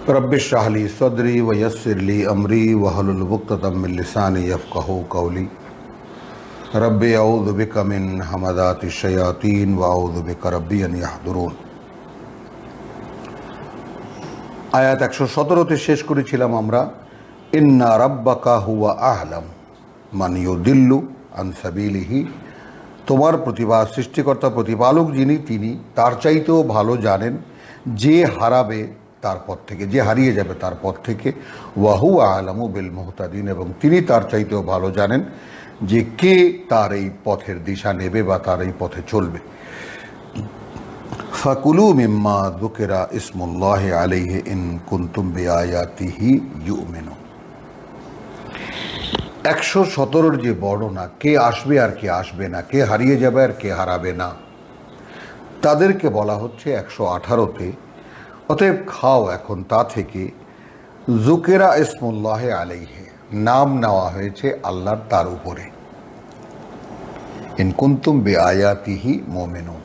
रब्बिश इश्रह ली सदरी व यस्सिर ली अमरी वहलुल उक़्दतम मिन लिसानी यफ़क़हू क़ौली। रब्बि अऊज़ु बिका मिन हमज़ातिश शयातीन व अऊज़ु बिका रब्बि अन याहदुरून। आयात 117 শেষ করেছিলাম আমরা ইন্না রাব্বাকা হুয়া আ'লাম মান ইউদিল্লু আন সাবিলিহি। তোমার সৃষ্টিকর্তা প্রতিপালক যিনি, তিনি তার চাইতেও ভালো জানেন যে হারাবে তার পথ থেকে, যে হারিয়ে যাবে তার পথ থেকে। ওয়া হুয়া আ'লামু বিল মুহতাদিন, এবং তিনি তার চাইতেও ভালো জানেন যে কে তার এই পথের দিশা নেবে বা তার এই পথে চলবে। ফাকুলু মিম্মা যুকিরা ইসমুল্লাহি আলাইহি ইন কুনতুম বিআয়াতিহি ইউমিনুন। 117 যে বর্ণনা, কে আসবে আর কে আসবে না, কে হারিয়ে যাবে আর কে হারাবে না, তাদেরকে বলা হচ্ছে 118তে। অতএব খাও এখন তা থেকে। যুকিরা ইসমুল্লাহি আলাইহি, নাম নেওয়া হয়েছে আল্লাহর তার উপরে। ইন কুনতুম বিআয়াতিহি মুমিনুন,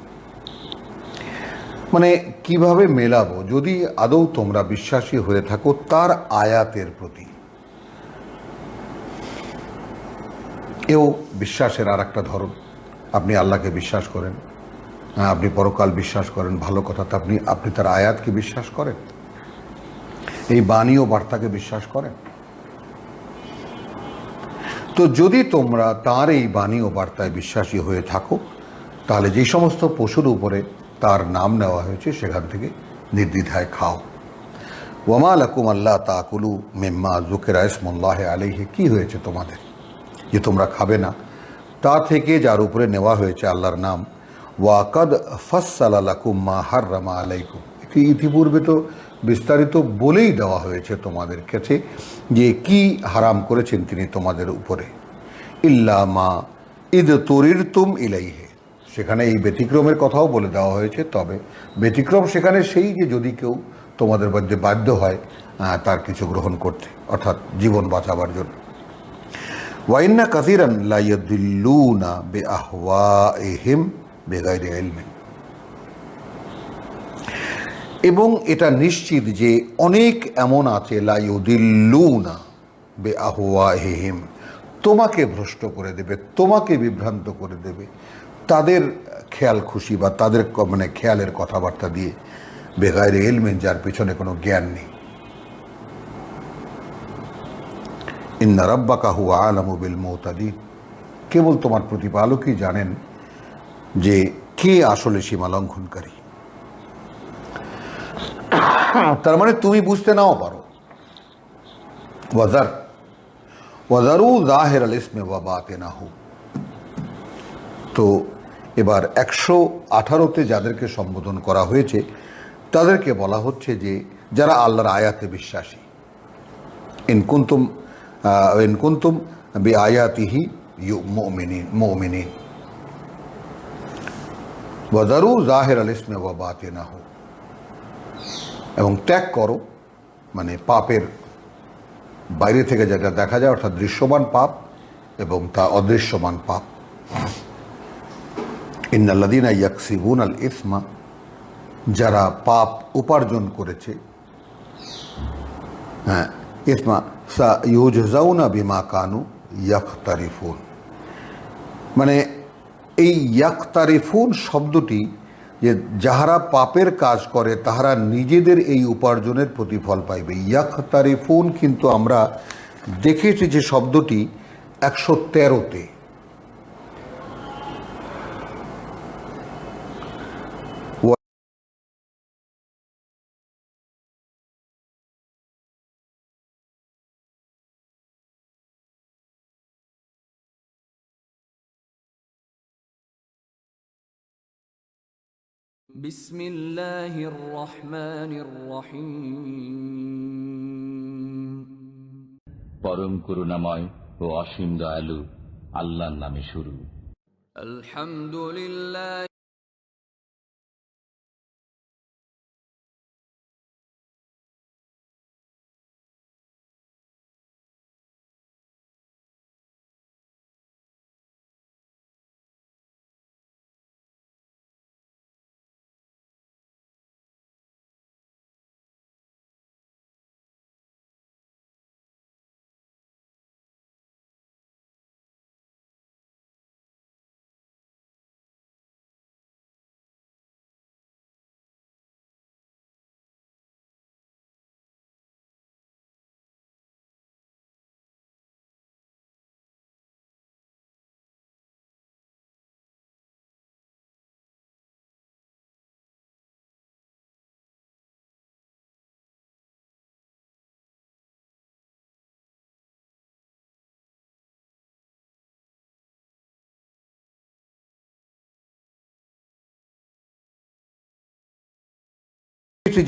মানে কিভাবে মেলাবো, যদি আদৌ তোমরা বিশ্বাসী হয়ে থাকো তার আয়াতের প্রতি। এও বিশ্বাসের আর একটা ধরন। আপনি আল্লাহকে বিশ্বাস করেন, আপনি পরকাল বিশ্বাস করেন, ভালো কথা। তা আপনি তার আয়াতকে বিশ্বাস করেন, এই বাণী ও বার্তাকে বিশ্বাস করেন? তো যদি তোমরা তার এই বাণী ও বার্তায় বিশ্বাসী হয়ে থাকো, তাহলে যে সমস্ত পশুর উপরে তার নাম নেওয়া হয়েছে সেখান থেকে নির্দ্বিধায় খাও। ওয়ামা লাকুম আল্লা তাকুলু মিম্মা যুকিরা ইসমুল্লাহি আলাইহি, কি হয়েছে তোমাদের যে তোমরা খাবে না তা থেকে যার উপরে নেওয়া হয়েছে আল্লাহর নাম। ওয়াকাদ ফাসসালা লাকুম মা হাররামা আলাইকুম, এটি ইতিপূর্বে তো বিস্তারিত বলেই দেওয়া হয়েছে তোমাদের কাছে যে কি হারাম করেছেন তিনি তোমাদের উপরে। ইল্লা মা ইদ তুরিরতুম ইলাইহি, সেখানে এই ব্যতিক্রমের কথাও বলে দেওয়া হয়েছে। তবে ব্যতিক্রম সেখানে সেই যে যদি কেউ তোমাদের মধ্যে বাধ্য হয় তার কিছু গ্রহণ করতে, অর্থাৎ জীবন বাঁচাবার জন্য। ওয়াইন্না কাসীরান লা ইয়াদিল্লুনা বিআহওয়াইহিম বিগাইরি ইলমিন, এবং এটা নিশ্চিত যে অনেক এমন আছে লা ইউদিল্লুনা বিআহওয়াইহিম, তোমাকে ভ্রষ্ট করে দেবে, তোমাকে বিভ্রান্ত করে দেবে তাদের খেয়াল খুশি বা তাদের মানে খেয়ালের কথাবার্তা দিয়ে। বেগাইরে ইলমিন, যার পিছনে কোনো জ্ঞান নেই। ইন্না রাব্বাকা হুয়া আ'লামু বিল মুহতাদিন, কেবল তোমার প্রতিপালকই জানেন যে কে আসলে সীমা লঙ্ঘনকারী। তার মানে তুমি বুঝতে নাও পারো। ওয়াজারু যাহিরাল ইসমি ওয়া বাতিনাহু। তো এবার 118তে যাদেরকে সম্বোধন করা হয়েছে তাদেরকে বলা হচ্ছে যে যারা আল্লাহর আয়াতে বিশ্বাসী। ইন কুনতুম বিআয়াতিহি মুমিনিন ওয়াজারু যাহিরাল ইসমি ওয়া বাতিনাহু, এবং ত্যাগ করো, মানে পাপের বাইরে থেকে যেটা দেখা যায়, অর্থাৎ দৃশ্যমান পাপ এবং তা অদৃশ্যমান পাপ। ইন্নাল্লাযীনা ইয়াকসিবুনাল ইসমা, যারা পাপ উপার্জন করেছে, ইসমা সাইউজজাউনা বিমা কানু ইয়াখতারিফুন, মানে এই ইয়াখতারিফুন শব্দটি, যে যাহারা পাপের কাজ করে তাহারা নিজেদের এই উপার্জনের প্রতিফল পাইবে। ইয়াখতারিফুন কিন্তু আমরা দেখেছি যে শব্দটি 113তে। বিসমিল্লাহির রহমানির রহিম। পরম করুণাময় ও অসীম দয়ালু আল্লাহর নামে শুরু। আলহামদুলিল্লাহ।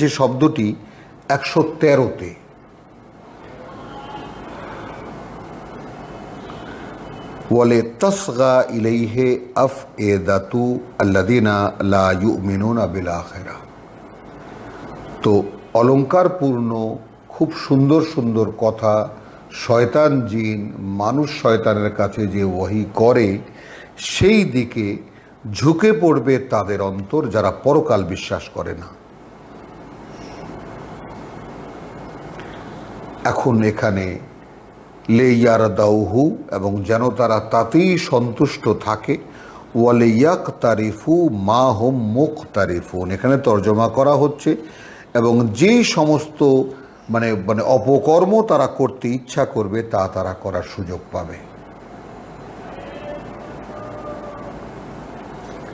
যে শব্দটি 113-তে, ওয়ালে তাসগা ইলাইহি আফইদাতু আল্লাযিনা লা ইউমিনুনা বিল আখিরাহ। তো অলঙ্কারপূর্ণ খুব সুন্দর সুন্দর কথা শয়তান জিন মানুষ শয়তানের কাছে যে ওহী করে সেই দিকে ঝুঁকে পড়বে তাদের অন্তর যারা পরকাল বিশ্বাস করে না। এখন এখানে লেয়ারদাউহু, এবং যেন তারা তাতেই সন্তুষ্ট থাকে, ওয়ালে ইয়াকতারিফু মা হুম মুকতারিফুন, এখানে তর্জমা করা হচ্ছে, এবং যেই সমস্ত মানে মানে অপকর্ম তারা করতে ইচ্ছা করবে তা তারা করার সুযোগ পাবে।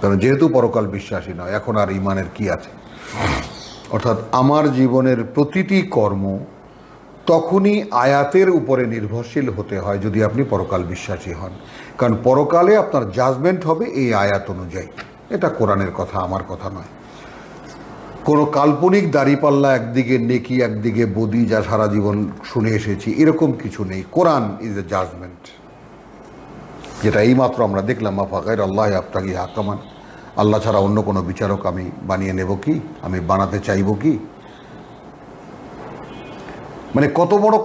কারণ যেহেতু পরকাল বিশ্বাসী নয়, এখন আর ইমানের কি আছে? অর্থাৎ আমার জীবনের প্রতিটি কর্ম তখনই আয়াতের উপরে নির্ভরশীল হতে হয় যদি আপনি পরকাল বিশ্বাসী হন। কারণ পরকালে আপনার জাজমেন্ট হবে এই আয়াত অনুযায়ী। এটা কোরআনের কথা, আমার কথা নয়। কোনো কাল্পনিক দাড়িপাল্লা একদিকে নেকি একদিকে বদি যা সারা জীবন শুনে এসেছি এরকম কিছু নেই। কোরআন ইজ এ জাজমেন্ট, যেটা এইমাত্র আমরা দেখলাম, আফাগাইর আল্লাহ আফতাগি হাকামান, আল্লাহ ছাড়া অন্য কোনো বিচারক আমি বানিয়ে নেব কি, আমি বানাতে চাইব কি? মানে কত বড়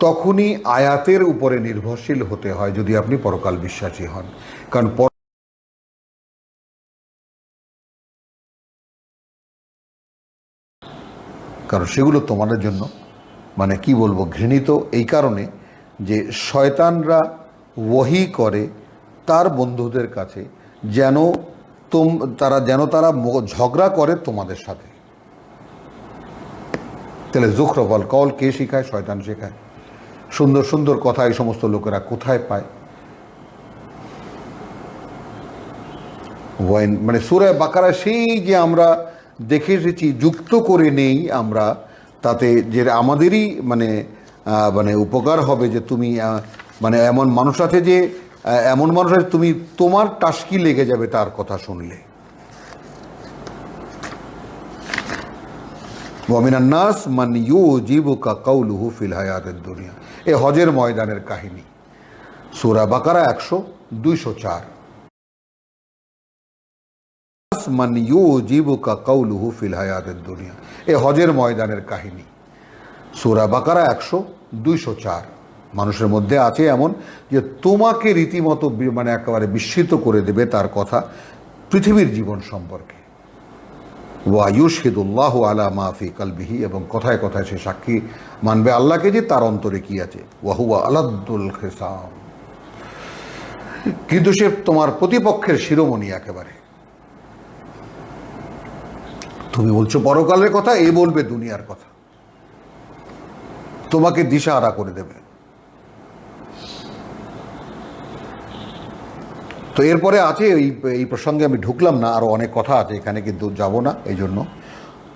তখনই আয়াতের উপরে নির্ভরশীল হতে হয় যদি আপনি পরকাল বিশ্বাসী হন। কারণ সেগুলো তোমাদের জন্য মানে কি বলবো ঘৃণিত, এই কারণে যে শয়তানরা ওহী করে তার বন্ধুদের কাছে যেন তারা ঝগড়া করে তোমাদের সাথে। তাহলে জুখরফল কল কে শেখায়? শয়তান শেখায়। সুন্দর সুন্দর কথা এই সমস্ত লোকেরা কোথায় পায়? মানে সূরা বাকারা সেই যে আমরা দেখে এসেছি যুক্ত করে নেই আমরা, তাতে যে আমাদেরই মানে মানে উপকার হবে যে তুমি মানে এমন মানুষ আছে তুমি তোমার টাসকি লেগে যাবে তার কথা শুনলে। ওয়ামিনান নাস মান ইউজিবুকা কাউলুহু ফিল হায়াতিদ দুনিয়া, এ হজের ময়দানের কাহিনী, সূরা বাকারা 204। মান ইউজিবুকা কাউলুহু ফিল হায়াতিদ দুনিয়া, এ হজের ময়দানের কাহিনী, সূরা বাকারা 204। মানুষের মধ্যে আছে এমন যে তোমাকে রীতিমতো মানে একেবারে বিস্মিত করে দেবে তার কথা পৃথিবীর জীবন সম্পর্কে। ওয়া ইউশহিদুল্লাহু আলা মা ফি কলবিহি, এবং কথায় কথায় সে সাক্ষী মানবে আল্লাহকে যে তার অন্তরে কি আছে। ওয়া হুয়া আলাদ্দুল খিসাম, কিন্তু সে তোমার প্রতিপক্ষের শিরোমণি একেবারে। তুমি বলছো পরকালের কথা, এ বলবে দুনিয়ার কথা, তোমাকে দিশাহারা করে দেবে। তো এরপরে আছে এই প্রসঙ্গে আমি ঢুকলাম না, আরো অনেক কথা আছে এখানে, কিন্তু যাব না এই জন্য।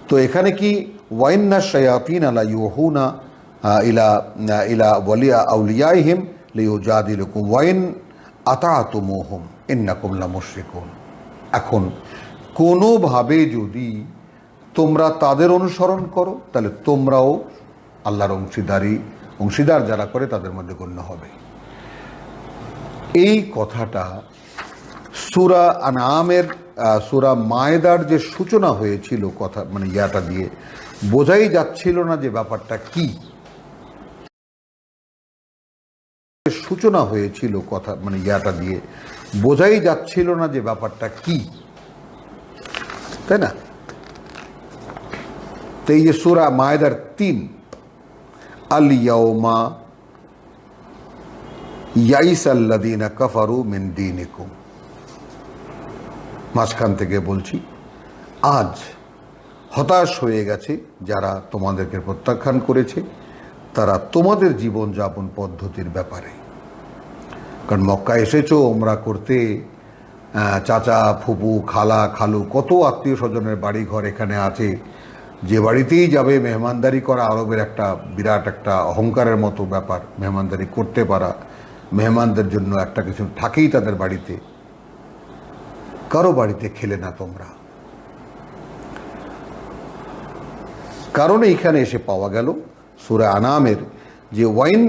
তো এখানে কি ওয়াইন্না শায়াতিন আলা ইউহুনা ইলা ইলা ওয়ালিয়া আউলিয়াইহিম লিউজাদিলুকুম ওয়াইন আতাতুমুহুম ইন্নাকুম লামুশরিকুন। এখন কোনোভাবে যদি তোমরা তাদের অনুসরণ করো তাহলে তোমরাও আল্লাহর অংশীদার যারা করে তাদের মধ্যে গণ্য হবে। এই কথাটা সূরা আনআমের সূরা মায়েদার যে সূচনা হয়েছিল কথা মানে ইয়াটা দিয়ে বোঝাই যাচ্ছিল না যে ব্যাপারটা কি সূচনা হয়েছিল কথা মানে ইয়াটা দিয়ে বোঝাই যাচ্ছিল না যে ব্যাপারটা কি, তাই না? তো এই যে সূরা মায়েদার 3 আল ইয়াউমা ইয়াইসাল্লাযীনা কাফারু মিন দীনিকুম, মাঝখান থেকে বলছি আজ হতাশ হয়ে গেছে যারা তোমাদেরকে প্রত্যাখ্যান করেছে তারা তোমাদের জীবনযাপন পদ্ধতির ব্যাপারে। কারণ মক্কা এসেছো ওমরা করতে, চাচা ফুপু খালা খালু কত আত্মীয় স্বজনের বাড়ি ঘর এখানে আছে, যে বাড়িতেই যাবে মেহমানদারি করা আরবের একটা বিরাট একটা অহংকারের মতো ব্যাপার, মেহমানদারি করতে পারা, মেহমানদের জন্য একটা কিছু থাকেই তাদের বাড়িতে। কারো বাড়িতে খেলে না তোমরা, কারণ এইখানে এসে পাওয়া গেল সূরা আনামের যে ওয়াইন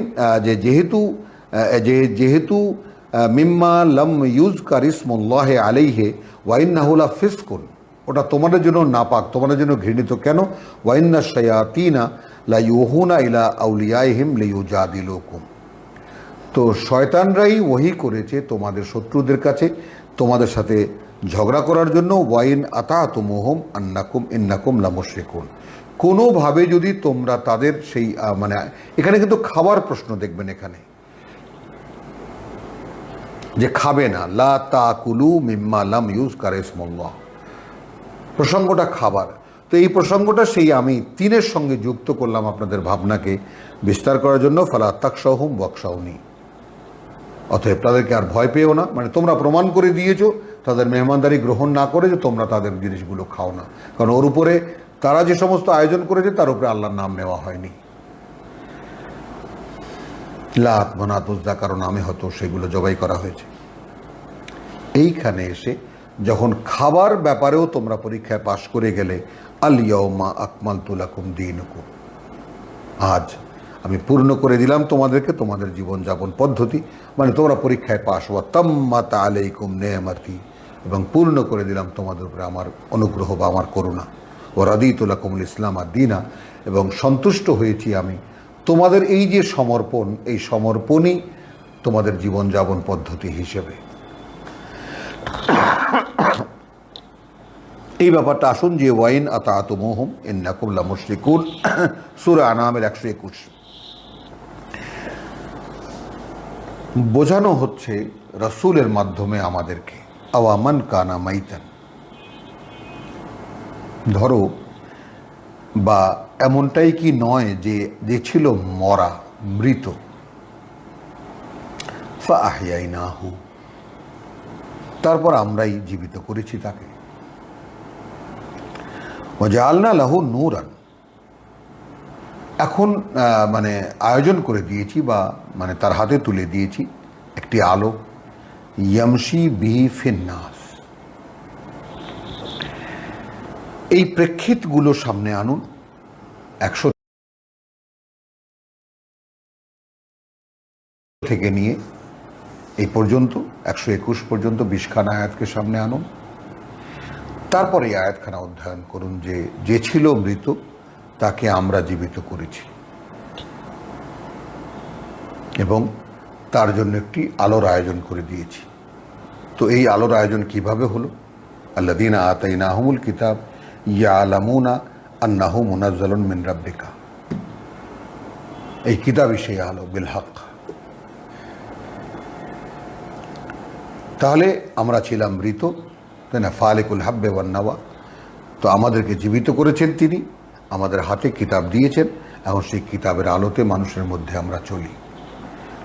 যে যেহেতু মিম্মা লাম ইউজকার ইসমুল্লাহি আলাইহি ওয়াইন্নাহু লাফিসকুন, ওটা তোমাদের জন্য নাপাক, তোমাদের জন্য ঘৃণিত। কেন? ওয়াইন্নাশ শায়াতিনা লা ইউহুনা ইলা আউলিয়াইহিম লিয়ুজাদিলুকুম, তো শয়তানরাই ওহী করেছে তোমাদের শত্রুদের কাছে তোমাদের সাথে ঝগড়া করার জন্য। ওয়াইন আতাতুমুহুম আন্নাকুম ইন্নাকুম লামুশরিকুন, কোনোভাবে যদি তোমরা তাদের সেই মানে এখানে কিন্তু খাবার প্রশ্ন দেখবেন, এখানে যে খাবে না, লা তাকুলু মিম্মা লাম ইউজকার ইসমুল্লাহ, প্রসঙ্গটা খাবার। তো এই প্রসঙ্গটা সেই আমি 3-এর সঙ্গে যুক্ত করলাম আপনাদের ভাবনাকে বিস্তার করার জন্য। ফালা তাকশাহুম ওয়াকশাউনি, অতএব তাদেরকে আর ভয় পেও না, মানে তোমরা প্রমাণ করে দিয়েছো তাদের মেহমানদারি গ্রহণ না করে যে তোমরা তাদের জিনিসগুলো খাও না, কারণ ওর উপরে তারা যে সমস্ত আয়োজন করেছে তার উপরে আল্লাহর নাম নেওয়া হয়নি। লাত মানাত উজ্জা কারো নামে হয়তো সেগুলো জবাই করা হয়েছে। এইখানে এসে যখন খাবার ব্যাপারেও তোমরা পরীক্ষায় পাশ করে গেলে, আল ইয়াউমা আকমালতু লাকুম দীনুকুম, আজ আমি পূর্ণ করে দিলাম তোমাদেরকে তোমাদের জীবনযাপন পদ্ধতি, মানে তোমরা পরীক্ষায় পাশ। ওয়া তাম্মাত আলাইকুম নিয়ামতি, এবং পূর্ণ করে দিলাম তোমাদের উপরে আমার অনুগ্রহ বা আমার করুণা। ও রাদিতু লাকুমুল ইসলাম দীনা, এবং সন্তুষ্ট হয়েছি আমি তোমাদের এই যে সমর্পণ, এই সমর্পণই তোমাদের জীবনযাপন পদ্ধতি হিসেবে। এই ব্যাপারটা আসুন যে ওয়াইন আতাতুমুহুম ইন্নাকুম লামুশরিকুন, সূরা আনামের 121। বোঝানো হচ্ছে রাসূলের মাধ্যমে আমাদেরকে, আওয়ামান কানা মাইতান, ধরো বা এমনটাই কি নয় যে ছিল মরা মৃত, ফাআহইয়াইনাহু, তারপর আমরাই জীবিত করেছি তাকে। ওয়াজআলনা লাহু নূরান, এখন মানে আয়োজন করে দিয়েছি বা মানে তার হাতে তুলে দিয়েছি একটি আলো, ইয়ামশি বিহি ফিন্নাস। এই প্রেক্ষিতগুলো সামনে আনুন। 100 থেকে নিয়ে এই পর্যন্ত 121 পর্যন্ত 20খানা আয়াতকে সামনে আনুন। তারপরে এই আয়াতখানা অধ্যয়ন করুন যে ছিল মৃত তাকে আমরা জীবিত করেছি, এবং তার জন্য একটি আলোর আয়োজন করে দিয়েছি। তো এই আলোর আয়োজন কিভাবে হলো? আল্লাযীনা আতাইনাহুমুল কিতাব ইয়ালামুনা আন্নাহু মুনাজ্জালুন মিন রাব্বিকা, এই কিতাবই সেই আলো বিল হক। তাহলে আমরা ছিলাম মৃত, তাই না? ফালিকুল হাব্বে ওয়ান নাওয়া, তো আমাদেরকে জীবিত করেছেন তিনি, আমাদের হাতে কিতাব দিয়েছেন, এখন সেই কিতাবের আলোতে মানুষের মধ্যে আমরা চলি।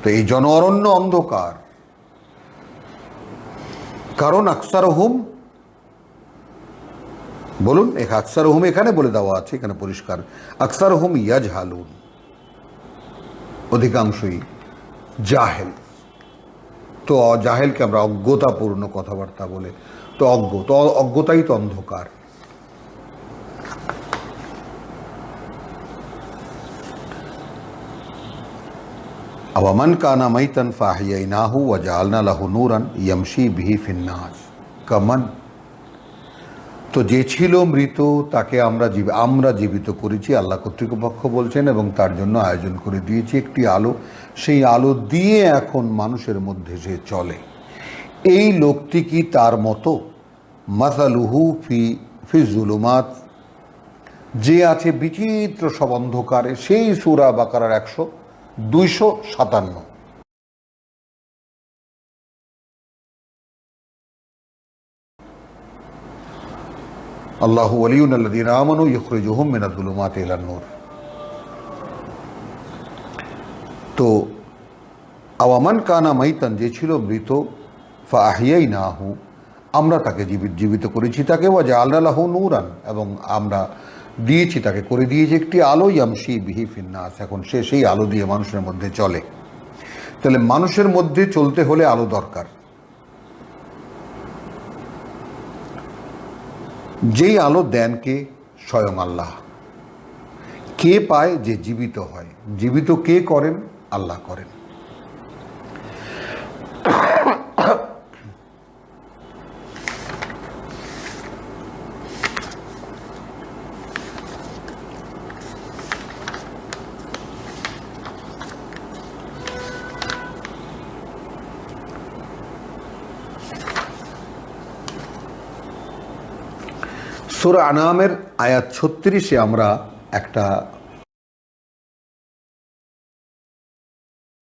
তো এই জন অরণ্য অন্ধকার, কারণ আকসারহুম, বলুন আকসারহুম এখানে বলে দেওয়া আছে, এখানে পরিষ্কার, আকসারহুম ইয়াজহালুন, অধিকাংশই জাহেল। তো জাহেলকে আমরা অজ্ঞতাপূর্ণ কথাবার্তা বলে, তো অজ্ঞতাই তো অন্ধকার। আওয়ামান কানা মাইতান ফাহিয়াইনাহু ওয়া জাআলনা লাহু নূরান ইয়ামশি বিহি ফিন্নাস কামান, তো যে ছিল মৃত তাকে আমরা জীবিত করেছি আল্লাহ কর্তৃপক্ষ বলছেন, এবং তার জন্য আয়োজন করে দিয়েছি একটি আলো, সেই আলো দিয়ে এখন মানুষের মধ্যে সে চলে। এই লোকটি কি তার মতো? মাসালুহু ফি জুলুমাত, যে আছে বিচিত্র সব অন্ধকারে। সেই সূরা বাকারার 257। আল্লাহু ওয়ালিয়ুল্লাযীনা আমানু ইখরিজুহুম মিনাজ-জুলুমাতি ইলান-নূর। তো আওয়ামান কানা মাইতান, যে ছিল মৃত, ফাহিয়াইনাহু, আমরা তাকে জীবিত করেছি তাকে, ওয়া জাআলনা লাহু নূরান, এবং আমরা দিয়েছি তাকে, করে দিয়েছি একটি আলো, ইয়ামশি বিহি ফিন্নাস, এখন সে সেই আলো দিয়ে মানুষের মধ্যে চলে। তাহলে মানুষের মধ্যে চলতে হলে আলো দরকার। যেই আলো দেন কে? স্বয়ং আল্লাহ। কে পায়? যে জীবিত হয়। জীবিত কে করেন? আল্লাহ করেন। সূরা আনামের আয়াত 36-এ আমরা একটা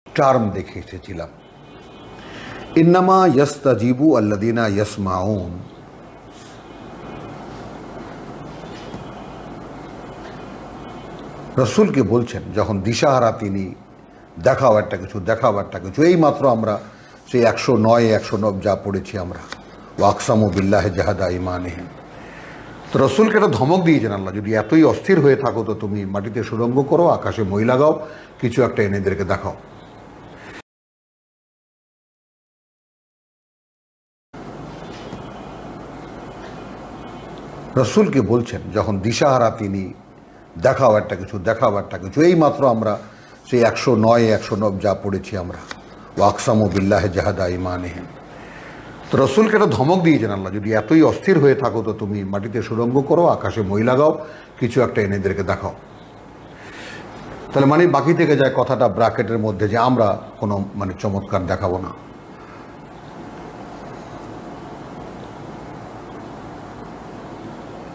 টার্ম দেখে এসেছিলাম, ইন্নামা ইয়াস্তাজিবু আল্লাযীনা ইয়াসমাউন। রাসূলকে বলছেন যখন দিশাহারা তিনি, দেখাও একটা কিছু। এই মাত্র আমরা সেই 109 যা পড়েছি আমরা, ওয়াকসামু বিল্লাহি জাহাদা ঈমানিহিম। তো রসুলকে একটা ধমক দিয়েছেন আল্লাহ, যদি এতই অস্থির হয়ে থাকো তো তুমি মাটিতে সুড়ঙ্গ করো, আকাশে মই লাগাও, কিছু একটা এদেরকে দেখাও। রসুলকে বলছেন যখন দিশাহারা তিনি, দেখাও একটা কিছু। এই মাত্র আমরা সেই 109 যা পড়েছি আমরা, ওয়াকসামু বিল্লাহি জাহাদা ঈমানিহিম। তো রসুলকে একটা ধমক দিয়েছেন আল্লাহ, যদি এতই অস্থির হয়ে থাকো তো তুমি মাটিতে সুড়ঙ্গ করো, আকাশে মই লাগাও, কিছু একটা এদেরকে দেখাও। তাহলে মানে বাকি থেকে যায় কথাটা ব্র্যাকেটের মধ্যে, যে আমরা কোনো চমৎকার দেখাবো না।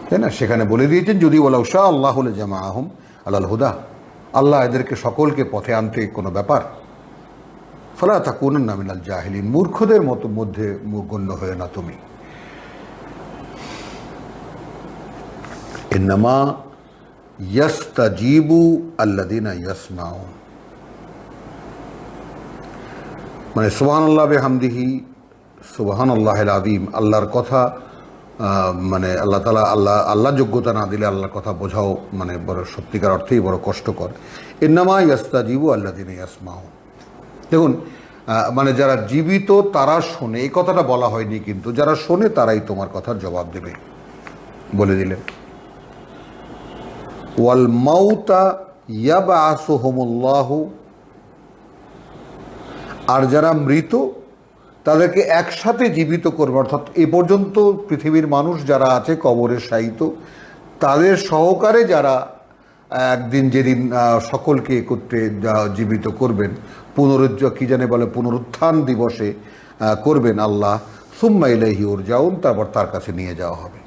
তাই না? সেখানে বলে দিয়েছেন যদি ওয়ালাউ শাআ আল্লাহু লাজামাআহুম আলাল হুদা, আল্লাহ এদেরকে সকলকে পথে আনতে কোনো ব্যাপার। ফালা তাকুনান্না মিনাল জাহিলিন, মূর্খদের মধ্যে গণ্য হয়ে না তুমি। ইন্নামা ইয়াস্তাজিবু আল্লাযীনা ইয়াসমাউন, সুবহানাল্লাহি বিহামদিহি সুবহানাল্লাহিল আযীম। আল্লাহর কথা আল্লাহ তাআলা, আল্লাহ যোগ্যতা না দিলে আল্লাহর কথা বোঝাও বড় সত্যিকার অর্থেই বড় কষ্টকর। ইন্নামা ইয়াস্তাজিবু আল্লাযীনা ইয়াসমাউন, দেখুন যারা জীবিত তারা শোনে, এই কথাটা বলা হয়নি, কিন্তু যারা শোনে তারাই তোমার কথার জবাব দেবে, বলে দিলেন। ওয়াল মাউতা ইয়াবআসুহুমুল্লাহু, আর যারা মৃত তাদেরকে একসাথে জীবিত করবে, অর্থাৎ এ পর্যন্ত পৃথিবীর মানুষ যারা আছে কবরে শায়িত, তাদের সহকারে যারা একদিন যেদিন সকলকে একত্রে জীবিত করবেন, পুনরুত্থান দিবসে করবেন আল্লাহ, সুম্মা ইলাইহি ইউরজাউন, তারপর তার কাছে নিয়ে যাওয়া হবে।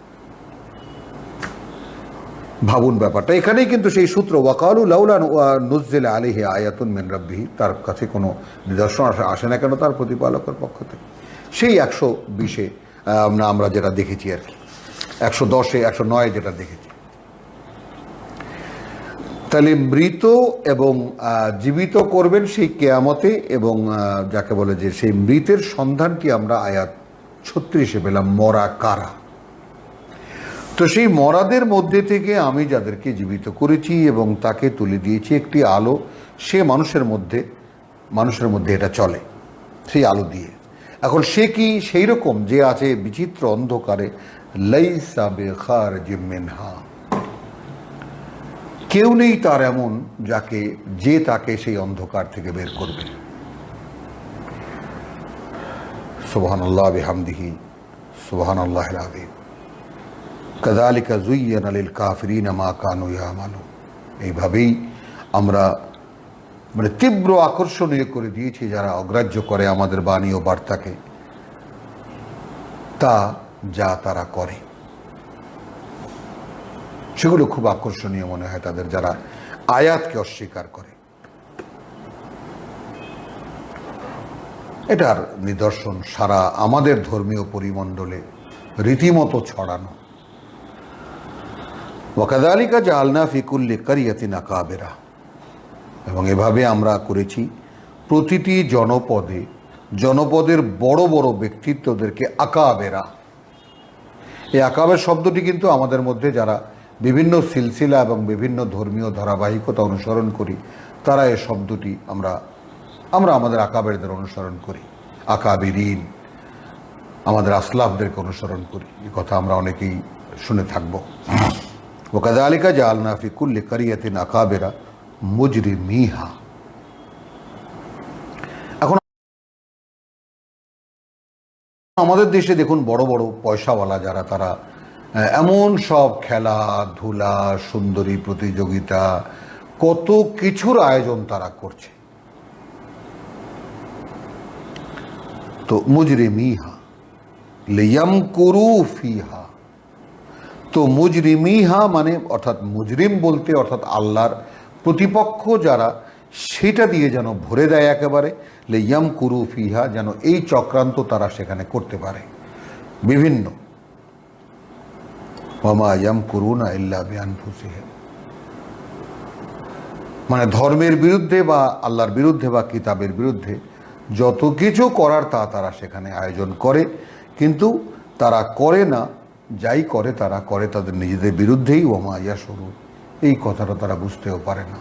ভাবুন ব্যাপারটা, এখানেই কিন্তু সেই সূত্র, ওয়াকালু লাউলা নুজ্জিলা আলাইহি আয়াতুন মিন রাব্বিহি, তার কাছে কোনো নিদর্শন আসে না কেন তার প্রতিপালকের পক্ষ থেকে। সেই 120-এ আমরা যেটা দেখেছি আর কি, 110-এ 109 যেটা দেখেছি। তাহলে মৃত এবং জীবিত করবেন সেই কিয়ামতে, এবং যাকে বলে যে সেই মৃতের সন্ধানটি আমরা আয়াত 36-এ পেলাম, মরা কারা। তো সেই মরাদের মধ্যে থেকে আমি যাদেরকে জীবিত করেছি এবং তাকে তুলে দিয়েছি একটি আলো, সে মানুষের মধ্যে এটা চলে সেই আলো দিয়ে। এখন সে কি সেই রকম যে আছে বিচিত্র অন্ধকারে, লাইসা বিখারিজিম মিনহা, কেউ নেই তার এমন যে তাকে সেই অন্ধকার থেকে বের করবে। সুবহানাল্লাহ বিহামদিহি সুবহানাল্লাহিল আযীম। কাযালিকা যুয়্যিনা লিল কাফিরিনা মা কানু ইয়ামালুন। এইভাবেই আমরা তীব্র আকর্ষণীয় করে দিয়েছি যারা অগ্রাহ্য করে আমাদের বাণী ও বার্তাকে, যা তারা করে সেগুলো খুব আকর্ষণীয় মনে হয় তাদের, যারা আয়াতকে অস্বীকার করে। এটার নিদর্শন সারা আমাদের ধর্মীয় পরিমণ্ডলে রীতিমতো ছড়ানো। ওয়াকাযালিকা জাআলনা ফি কুল্লি কারিয়াতিন আকাবিরা, এবং এভাবে আমরা করেছি প্রতিটি জনপদের বড় বড় ব্যক্তিত্বদেরকে আকাবেরা। এই আকাবের শব্দটি কিন্তু আমাদের মধ্যে যারা বিভিন্ন সিলসিলা এবং বিভিন্ন ধর্মীয় ধারাবাহিকতা অনুসরণ করি, তারা এই শব্দটি আমরা আমাদের আকাবেরদের অনুসরণ করি, আকাবিরিন, আমাদের আসলাফদেরকে অনুসরণ করি। এই কথা আমরা অনেকেই শুনে থাকবো। ওয়াকাযালিকা জাআলনা ফি কুল্লি কারিয়াতিন আকাবিরা মুজরিমিহা। এখন আমাদের দেশে দেখুন বড় বড় পয়সাওয়ালা যারা, তারা এমন সব খেলাধুলা, সুন্দরী প্রতিযোগিতা, কত কিছুর আয়োজন তারা করছে। তো মুজরিমিহা লিয়ামকুরু ফিহা, তো মুজরিমিহা মানে অর্থাৎ মুজরিম বলতে অর্থাৎ আল্লাহর প্রতিপক্ষ যারা, সেটা দিয়ে যেন ভরে দেয় একেবারে, লিয়ামকুরু ফিহা, যেন এই চক্রান্ত তারা সেখানে করতে পারে বিভিন্ন। ওয়ামা ইয়ামকুরুনা ইল্লা বিআনফুসিহিম, মানে ধর্মের বিরুদ্ধে বা আল্লাহর বিরুদ্ধে বা কিতাবের বিরুদ্ধে যত কিছু করার তারা সেখানে আয়োজন করে, কিন্তু তারা করে না, যাই করে তারা করে তাদের নিজেদের বিরুদ্ধেই। ওয়ামা ইয়াশউরুন, এই কথাটা তারা বুঝতেও পারে না।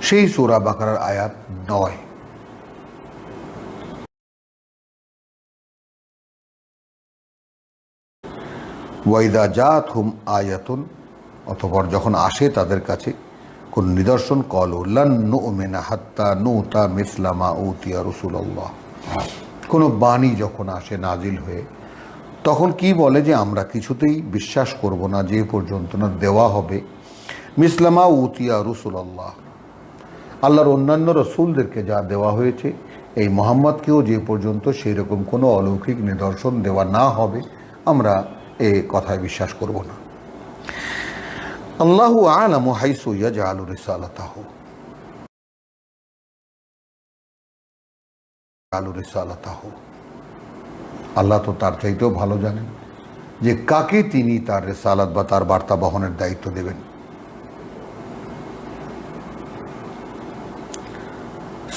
সেই সূরা বাকারার আয়াত 9। ওয়াইদা জাআতহুম আয়াতুন, অতঃপর যখন আসে তাদের কাছে কোন নিদর্শন, ক্বালু লান নু'মিনা হাত্তা নুতা মিসলা মা উতিয়া রাসূলুল্লাহ, কোনো বাণী যখন আসে নাজিল হয়ে, তখন কি বলে যে আমরা কিছুতেই বিশ্বাস করব না যে পর্যন্ত না দেওয়া হবে মিসলা মা উতিয়া রাসূলুল্লাহ, আল্লাহর অন্যান্য রসুলদেরকে যা দেওয়া হয়েছে, এই মুহাম্মদকেও যে পর্যন্ত সেই রকম কোনো অলৌকিক নিদর্শন দেওয়া না হবে, আমরা এই কথায় বিশ্বাস করব না। আল্লাহু আ'লামু হাইসু ইয়াজআলু রিসালাতাহু, আল্লাহ তো তার চাইতেও ভালো জানেন যে কাকে তিনি তার রিসালাত বা তার বার্তা বহনের দায়িত্ব দেবেন।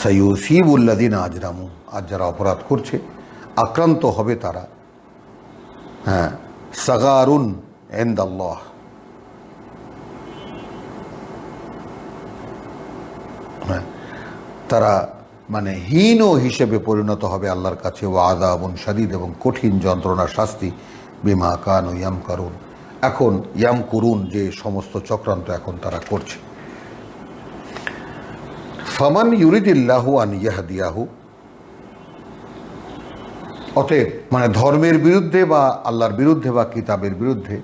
সাইয়ুসিবুল্লাযিনা আজরামু, আর যারা অপরাধ করছে আক্রান্ত হবে তারা, সাগারুন ইনদাল্লাহ, তারা মানে হীন হিসেবে পরিণত হবে আল্লাহর কাছে। ওয়া আযাবুন শাদীদ, এবং কঠিন যন্ত্রণার শাস্তি, বিমা কানু ইয়ামকারুন, এখন ইয়ামকুরুন যে সমস্ত চক্রান্ত এখন তারা করছে। ফামান ইউরিদিল্লাহু আন ইয়াহদিয়াহু, অতএব মানে ধর্মের বিরুদ্ধে বা আল্লাহর বিরুদ্ধে বা কিতাবের বিরুদ্ধে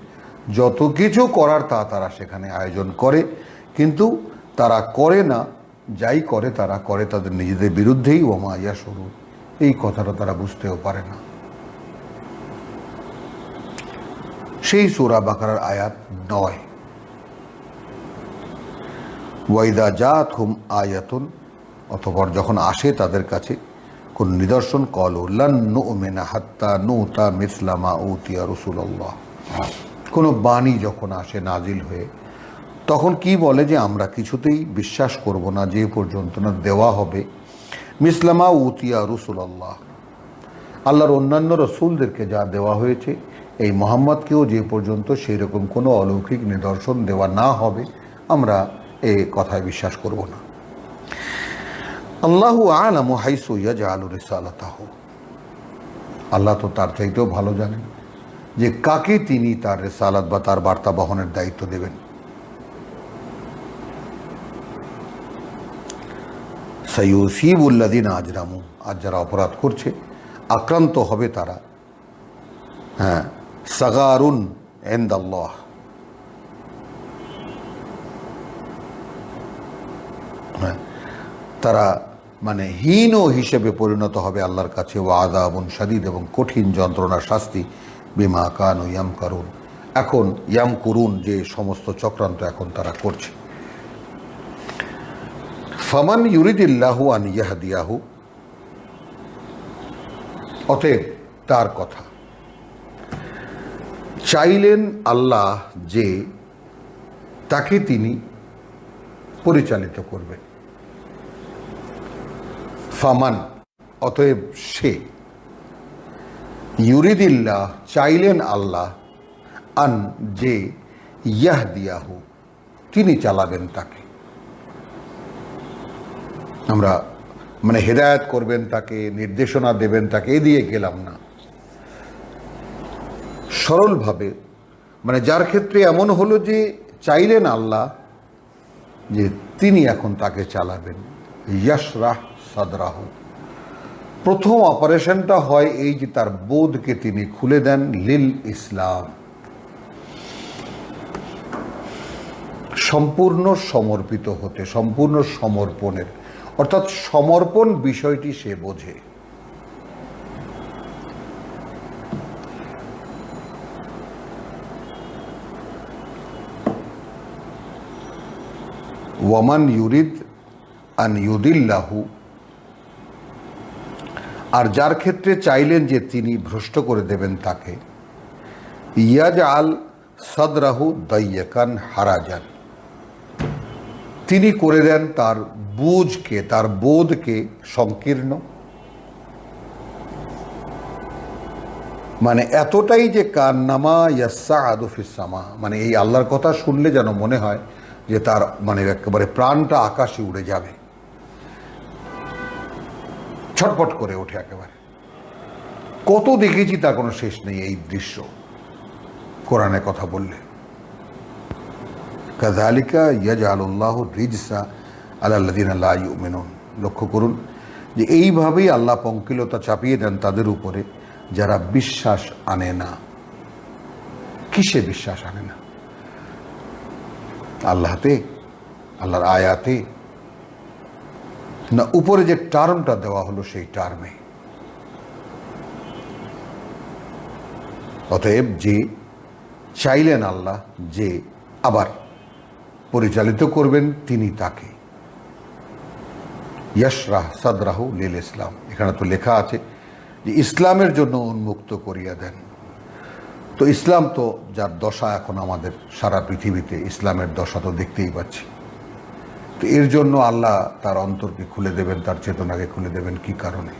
যত কিছু করার তারা সেখানে আয়োজন করে, কিন্তু তারা করে না, যাই করে তারা করে তাদের নিজেদের বিরুদ্ধেই। ওয়ামা ইয়াশউরুন, এই কথাটা তারা বুঝতেও পারে না। সেই সূরা বাকারার আয়াত 9। ওয়াইদা জাআতহুম আয়াতুন, অতঃপর যখন আসে তাদের কাছে কোন নিদর্শন, ক্বালু লান নু'মিনা হাত্তা নুতা মিসলা মা উতিয়া রাসূলুল্লাহ, কোনো বাণী যখন আসে নাজিল হয়ে, তখন কি বলে যে আমরা কিছুতেই বিশ্বাস করব না যে পর্যন্ত না দেওয়া হবে মিসলা মা উতিয়া রাসূলুল্লাহ, আল্লাহর অন্যান্য রসুলদেরকে যা দেওয়া হয়েছে, এই মুহাম্মদকেও যে পর্যন্ত সেই রকম কোনো অলৌকিক নিদর্শন দেওয়া না হবে, আমরা এই কথায় বিশ্বাস করব না। আল্লাহু আ'লামু হাইসু ইয়াজআলু রিসালাতাহু, আল্লাহ তো তার চাইতেও ভালো জানেন যে কাকে তিনি তার রিসালাত বা তার বার্তা বহনের দায়িত্ব দেবেন। সাইয়ুসিবুল্লাযিনা আজরামু, আজ যারা অপরাধ করছে আক্রান্ত হবে তারা, হ্যাঁ, সাগারুন ইনদাল্লাহ, হ্যাঁ, তারা মানে হীন হিসেবে পরিণত হবে আল্লাহর কাছে। ও আযাবুন শাদীদ, এবং কঠিন যন্ত্রণার শাস্তি, বিমা কানু ইয়ামকারুন, এখন ইয়ামকুরুন, যে সমস্ত চক্রান্ত এখন তারা করছে। ফামান ইউরিদিল্লাহু আন ইয়াহদিয়াহু, অতএব তার কথা, চাইলেন আল্লাহ যে তাকে তিনি পরিচালিত করবেন। ফামান, অতএব সে, ইউরিদিল্লাহ, চাইলেন আল্লাহ, আন, যে, ইয়াহদিয়াহু, তিনি চালাবেন তাকে। আমরা মানে হেদায়েত করবেন তাকে, নির্দেশনা দেবেন তাকে, এ দিয়ে গেলাম না। সরলভাবে মানে যার ক্ষেত্রে এমন হলো যে চাইলেন আল্লাহ যে তিনি এখন তাকে চালাবেন। ইয়াশরাহ সাদরাহু, প্রথম অপারেশনটা হয় এই যে তার বোধকে তিনি খুলে দেন লিল ইসলাম, সম্পূর্ণ সমর্পিত হতে, সম্পূর্ণ সমর্পণের, অর্থাৎ সমর্পণ বিষয়টি সে বোঝে। ওয়ামান ইউরিদ আন ইউদিল্লাহু, আর যার ক্ষেত্রে চাইলেন যে তিনি ভ্রষ্ট করে দেবেন তাকে, ইয়াজআল সাদরাহু দাইয়াকান হারাজান, তিনি করে দেন তার বুঝকে, তার বোধকে সংকীর্ণ, মানে এতটাই যে কান্নামা ইয়াসআদু ফিস সামা, মানে এই আল্লাহর কথা শুনলে যেন মনে হয় যে তার মানে একেবারে প্রাণটা আকাশে উড়ে যাবে, ছটপট করে ওঠে একেবারে। কত দেখেছি তার কোনো শেষ নেই এই দৃশ্য কোরআনের কথা বললে। কাযালিকা ইয়াজআলুল্লাহু রিজসা আলাল্লাযিনা লা ইউমিনুন, লক্ষ্য করুন যে এইভাবেই আল্লাহ পঙ্কিলতা চাপিয়ে দেন তাদের উপরে যারা বিশ্বাস আনে না। কিসে বিশ্বাস আনে না? আল্লাহতে, আল্লাহর আয়াতে, না উপরে যে টার্মটা দেওয়া হলো সেই টার্মে। অতএব যে চাইলেন আল্লাহ যে আবার পরিচালিত করবেন তিনি তাকে, ইয়াশরাহ সাদরাহু লিল ইসলাম, এখানে তো লেখা আছে যে ইসলামের জন্য উন্মুক্ত করিয়া দেন। তো ইসলাম তো যার দশা এখন আমাদের সারা পৃথিবীতে, ইসলামের দশা তো দেখতেই পাচ্ছি। তো এর জন্য আল্লাহ তার অন্তরকে খুলে দেবেন, তার চেতনাকে খুলে দেবেন কি কারণে?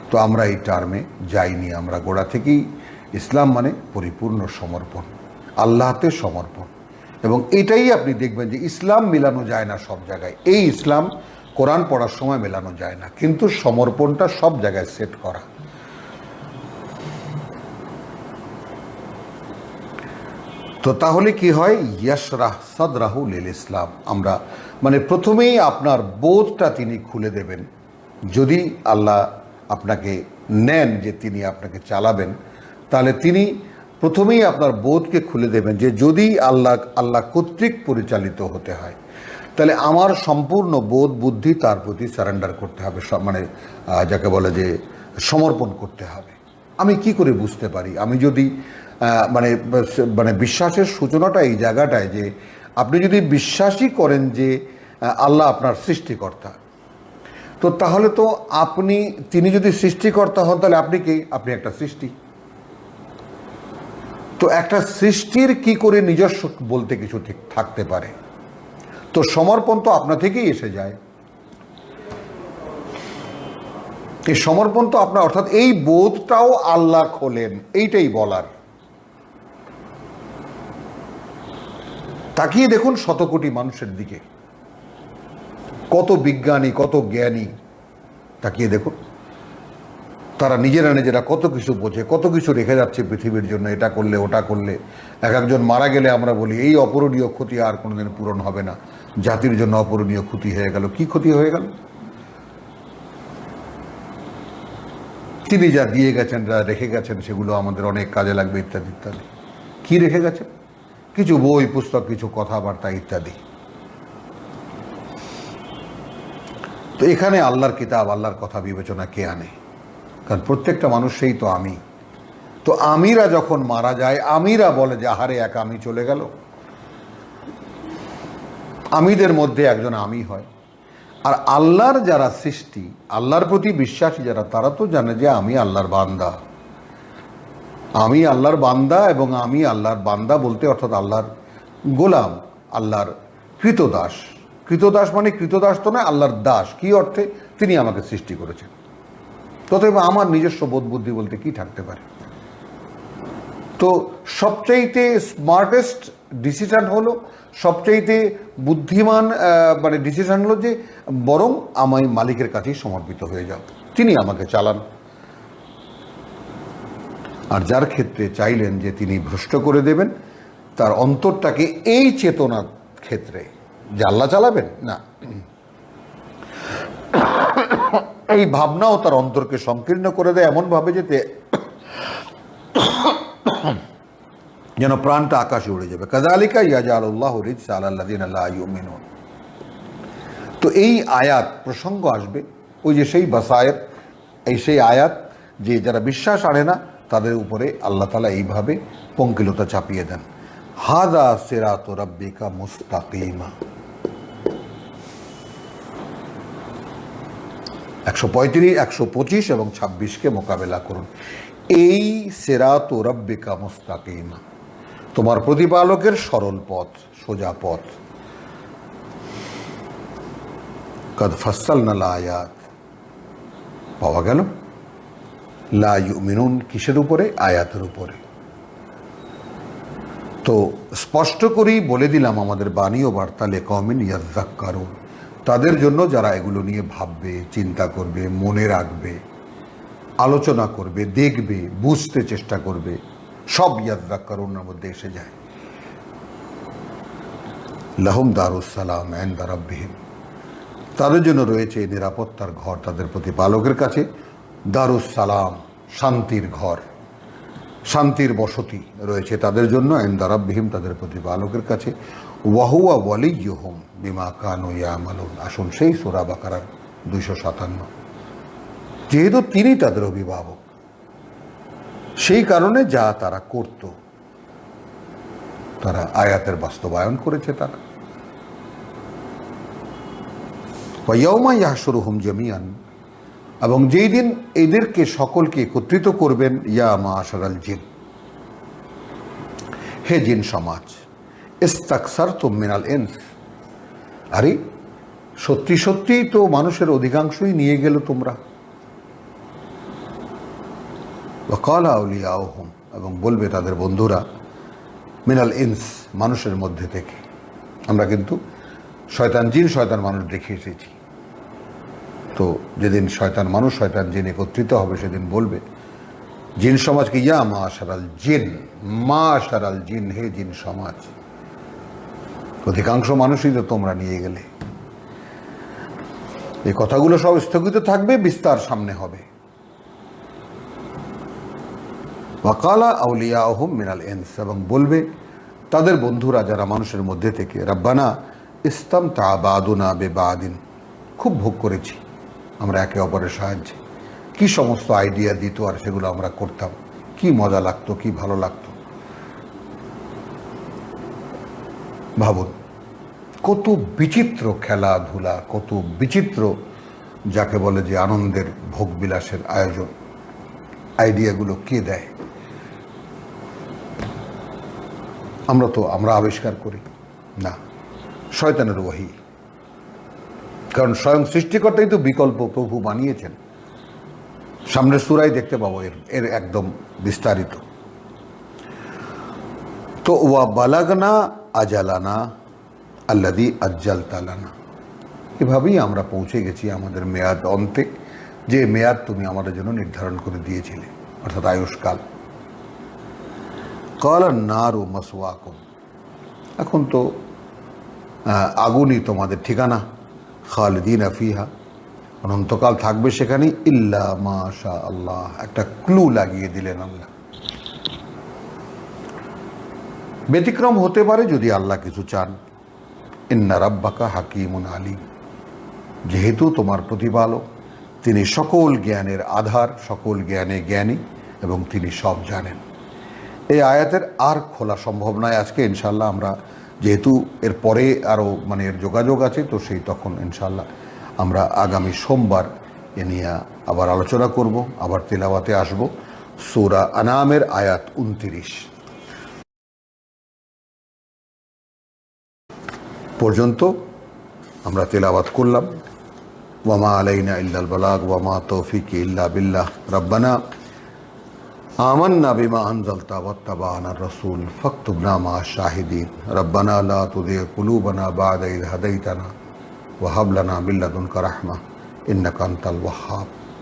তো আমরা এই টার্মে যাইনি, আমরা গোড়া থেকেই ইসলাম মানে পরিপূর্ণ সমর্পণ, আল্লাহতে সমর্পণ। এবং এটাই আপনি দেখবেন যে ইসলাম মেলানো যায় না সব জায়গায়, এই ইসলাম কোরআন পড়ার সময় মেলানো যায় না, কিন্তু সমর্পণটা সব জায়গায় সেট করা। তো তাহলে কি হয়? ইয়াশরাহ সাদরাহু লিল ইসলাম, আমরা মানে প্রথমেই আপনার বোধটা তিনি খুলে দেবেন। যদি আল্লাহ আপনাকে নেন যে তিনি আপনাকে চালাবেন, তাহলে তিনি প্রথমেই আপনার বোধকে খুলে দেবেন যে যদি আল্লাহ কর্তৃক পরিচালিত হতে হয়, তাহলে আমার সম্পূর্ণ বোধ বুদ্ধি তার প্রতি সারেন্ডার করতে হবে, মানে যাকে বলে যে সমর্পণ করতে হবে। আমি কি করে বুঝতে পারি? আমি যদি মানে বিশ্বাসের সূচনাটা এই জায়গাটায় যে আপনি যদি বিশ্বাসই করেন যে আল্লাহ আপনার সৃষ্টিকর্তা, তো তাহলে তো তিনি যদি সৃষ্টিকর্তা হন তাহলে আপনি কি? আপনি একটা সৃষ্টি। তো একটা সৃষ্টির কি করে নিজস্ব বলতে কিছু ঠিক থাকতে পারে? তো সমর্পণ তো আপনা থেকেই এসে যায়। এই সমর্পণ তো আপনার, অর্থাৎ এই বোধটাও আল্লাহ খোলেন, এইটাই বলার। তাকিয়ে দেখুন শত কোটি মানুষের দিকে, কত বিজ্ঞানী, কত জ্ঞানী, তাকিয়ে দেখুন। তারা নিজেরা কত কিছু বোঝে, কত কিছু রেখে যাচ্ছে পৃথিবীর জন্য, এটা করলে ওটা করলে। এক একজন মারা গেলে আমরা বলি এই অপূরণীয় ক্ষতি আর কোনোদিন পূরণ হবে না, জাতির জন্য অপূরণীয় ক্ষতি হয়ে গেল। কি ক্ষতি হয়ে গেল? তিনি যা দিয়ে গেছেন, যা রেখে গেছেন, সেগুলো আমাদের অনেক কাজে লাগবে ইত্যাদি ইত্যাদি। কি রেখে গেছেন? কিছু বই পুস্তক, কিছু কথাবার্তা ইত্যাদি। তো এখানে আল্লাহর কিতাব, আল্লাহর কথা বিবেচনা কে আনে? কারণ প্রত্যেকটা মানুষ সেই তো আমি। তো আমিরা যখন মারা যায়, আমিরা বলে যে আহারে এক আমি চলে গেল। আমিদের মধ্যে একজন আমি হয়। আর আল্লাহর যারা সৃষ্টি, আল্লাহর প্রতি বিশ্বাসী যারা, তারা তো জানে যে আমি আল্লাহর বান্দা। আমি আল্লাহর বান্দা, এবং আমি আল্লাহর বান্দা বলতে অর্থাৎ আল্লাহর গোলাম, আল্লাহর কৃতদাস। কৃতদাস মানে কৃতদাস তো নয়, আল্লাহর দাস। কি অর্থে? তিনি আমাকে সৃষ্টি করেছেন। ততএব আমার নিজস্ব বোধ বুদ্ধি বলতে কি থাকতে পারে? তো সবচাইতে স্মার্টেস্ট ডিসিশন হলো, সবচাইতে বুদ্ধিমান মানে ডিসিশন হলো যে বরং আমি মালিকের কাছেই সমর্পিত হয়ে যাও, তিনি আমাকে চালান। আর যার ক্ষেত্রে চাইলেন যে তিনি ভ্রষ্ট করে দেবেন, তার অন্তরটাকে এই চেতনার ক্ষেত্রে যে আল্লাহ চালাবেন না, এই ভাবনাও তার অন্তরকে সংকীর্ণ করে দেয় এমনভাবে যেতে যেন প্রাণটা আকাশে উড়ে যাবে। কাযালিকা ইয়াজআলুল্লাহু রিজসা আলাল্লাযিনা লা ইউমিনুন। তো এই আয়াত প্রসঙ্গ আসবে ওই যে সেই বাসায়ের, সেই আয়াত যে যারা বিশ্বাস আনে না তাদের উপরে আল্লাহ তাআলা এইভাবে পঙ্কিলতা চাপিয়ে দেন। হাযা সিরাতু রাব্বিকা মুস্তাকিমা। 135, 125 এবং 26কে মোকাবেলা করুন। এই সিরাতু রাব্বিকা মুস্তাকিমা, তোমার প্রতিপালকের সরল পথ, সোজা পথ। কদ ফাসসালনাল আয়াত, পাওয়া গেল। লা ইউমিনুন কিসের উপরে? আয়াতের উপরে। তো স্পষ্ট করেই বলে দিলাম আমাদের বাণী ও বার্তা লিকাওমিন ইয়াযাক্কারুন, তাদের জন্য যারা এগুলো নিয়ে ভাববে, চিন্তা করবে, মনে রাখবে, আলোচনা করবে, দেখবে, বুঝতে চেষ্টা করবে, সব ইয়াযাক্কারুনের মধ্যে এসে যায়। লাহুম দারুস সালাম ইনদা রাব্বিহিম, তাদের জন্য রয়েছে নিরাপত্তার ঘর তাদের প্রতিপালকের কাছে। দারুস সালাম, শান্তির ঘর, শান্তির বসতি রয়েছে তাদের জন্য। ইনদা রাব্বিহিম, তাদের প্রতিপালকের কাছে। ওয়া হুয়া ওয়ালিয়্যুহুম বিমা কানু ইয়ামালুন। আসুন সেই সূরা বাকারার 257। যেহেতু তিনি তাদের অভিভাবক, সেই কারণে যা তারা করত, তারা আয়াতের বাস্তবায়ন করেছে। তারা ওয়া ইয়াউমা ইয়াহশুরুহুম জামিআন, এবং যেই দিন এদেরকে সকলকে একত্রিত করবেন। ইয়া মাশারাল জিন, হে জিন সমাজ। ইস্তাকসারতুম মিনাল ইনস, আরে সত্যি সত্যিই তো মানুষের অধিকাংশই নিয়ে গেল তোমরা। ওয়া ক্বালা আউলিয়াউহুম, এবং বলবে তাদের বন্ধুরা, মিনাল ইনস, মানুষের মধ্যে থেকে। আমরা কিন্তু শয়তান জিন, শয়তান মানুষ দেখে এসেছি। তো যেদিন শয়তান মানুষ, শয়তান জিন একত্রিত হবে, সেদিন বলবে জিন সমাজকে, ইয়া মাশারাল জিন, মাশারাল জিন, হে জিন সমাজ, অধিকাংশ মানুষই তো তোমরা নিয়ে গেলে। এই কথাগুলো সব স্থগিত থাকবে, বিস্তার সামনে হবে। ওয়া ক্বালা আউলিয়াউহুম মিনাল ইনস, এবং বলবে তাদের বন্ধুরা যারা মানুষের মধ্যে থেকে, রাব্বানা ইসতামতা বাদুনা বিবাদিন, খুব ভোগ করেছি আমরা একে অপরের সাহায্যে। কি সমস্ত আইডিয়া দিত আর সেগুলো আমরা করতাম, কি মজা লাগতো, কি ভালো লাগতো। ভাবুন কত বিচিত্র খেলাধুলা, কত বিচিত্র যাকে বলে যে আনন্দের ভোগবিলাসের আয়োজন, আইডিয়াগুলো কে দেয়? আমরা আবিষ্কার করি না, শয়তানের ওহী। কারণ স্বয়ং সৃষ্টিকর্তাই তো বিকল্প প্রভু বানিয়েছেন। সামনের সূরায় দেখতে পাবো এর একদম বিস্তারিত। তো ওয়া বালাগনা আজালানা আল্লাযী আজ্জালতা লানা, এভাবেই আমরা পৌঁছে গেছি আমাদের মেয়াদ অন্তে, যে মেয়াদ তুমি আমাদের জন্য নির্ধারণ করে দিয়েছিলে, অর্থাৎ আয়ুষ্কাল। ক্বালা নারু মাসওয়াকুম, এখন তো আগুনই তোমাদের ঠিকানা, খালিদিনা ফিহা, অনন্তকাল থাকবে সেখানেই, ইল্লা মা শা আল্লাহ, একটা ক্লু লাগিয়ে দিলেন আল্লাহ। ব্যতিক্রম হতে পারে যদি আল্লাহ কিছু চান। ইন্না রাব্বাকা হাকিমুন আলিম, যেহেতু তোমার প্রতিপালক তিনি সকল জ্ঞানের আধার, সকল জ্ঞানে জ্ঞানী এবং তিনি সব জানেন। এই আয়াতের আর খোলা সম্ভব নয় আজকে, ইনশাল্লাহ আমরা যেহেতু এর পরে আরও এর যোগাযোগ আছে, তো সেই তখন ইনশাল্লাহ আমরা আগামী সোমবার এ নিয়ে আবার আলোচনা করব, আবার তেলাওয়াতে আসব। সূরা আনামের আয়াত 29 পর্যন্ত আমরা তেলাওয়াত করলাম। ওয়ামা আলাইনা ইল্লাল বালাগ ওয়ামা তৌফিকি ইল্লা বিল্লাহ। রব্বানা আমান্না বিমা আনজালতা ওয়াত্তাবা'না আর-রাসূল ফাকতুবনা মা'আশ শাহিদিন। রব্বানা লা তুযিগ কুলুবানা বা'দা ইয হাদাইতানা ওয়া হাব লানা মিন লাদুনকা রাহমাহ ইন্নাকা আনতাল ওয়াহ্হাব।